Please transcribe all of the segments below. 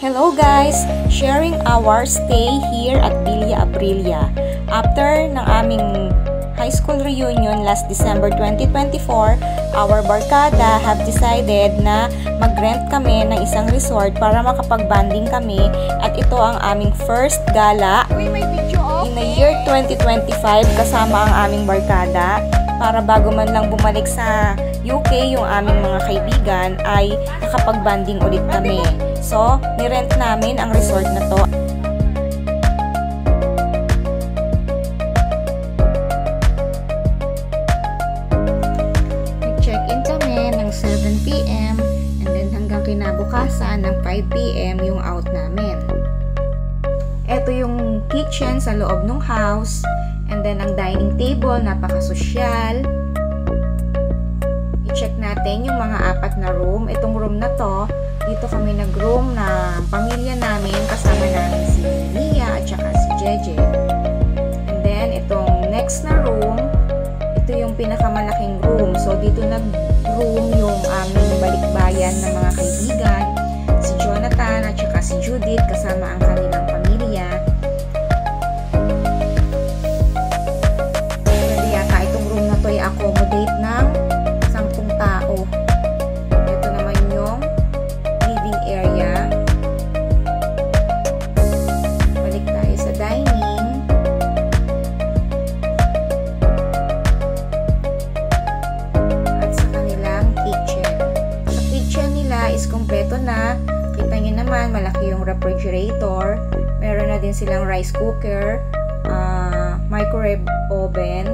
Hello guys! Sharing our stay here at Villa Aprilia. After ng aming high school reunion last December 2024, our barkada have decided na mag-rent kami ng isang resort para makapag-banding kami at ito ang aming first gala in the year 2025 kasama ang aming barkada para bago man lang bumalik sa UK yung aming mga kaibigan ay nakapag-banding ulit kami. So, nirent namin ang resort na to. Nag-check-in kami ng 7 PM and then hanggang kinabukasan ng 5 PM yung out namin. Ito yung kitchen sa loob ng house and then ang dining table, napaka-sosyal. I-check natin yung mga 4 na room. Itong room na to, dito kami nag-room na pamilya namin, kasama namin si Mia at saka si Jeje. And then, itong next na room, ito yung pinakamalaking room. So, dito nag-room yung aming balikbayan ng mga kaibigan, si Jonathan at saka si Judith, kasama ang kanilang pamilya. Pwede yata itong room na to ay accommodate ng 10 tao. Ito naman yung living area. Balik tayo sa dining. At sa kanilang kitchen. Sa kitchen nila is kompleto na. Kita nyo naman, malaki yung refrigerator. Meron na din silang rice cooker, microwave oven.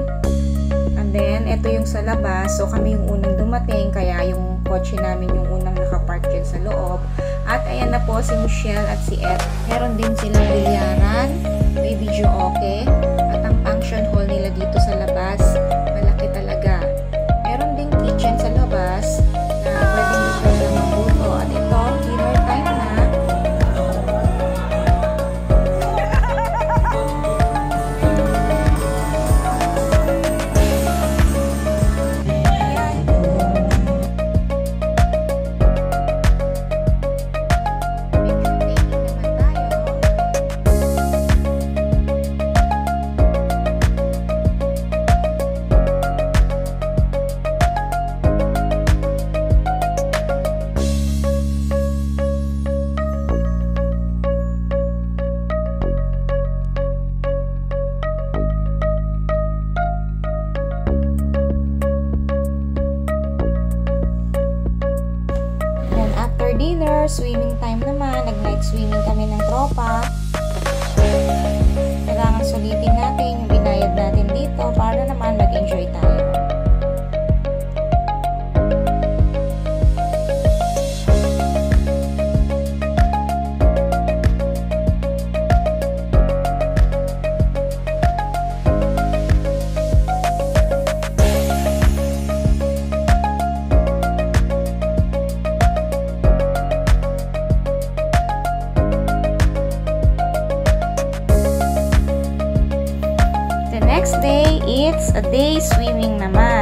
And then, ito yung sa labas. So, kami yung unang dumating. Kaya yung kotse namin yung unang nakapark dyan sa loob. At ayan na po si Michelle at si Ed. Meron din silang bilyaran. May video okay. At ang function hall nila dito sa labas, malaki talaga. Meron ding kitchen sa labas na pwedeng gusto lang magluto. At ito, dinner time na. Dinner, swimming time naman, nag-night swimming kami ng tropa. Kailangan sulitin natin yung binayad natin dito para naman mag-enjoy tayo. Next day, it's a day swimming naman.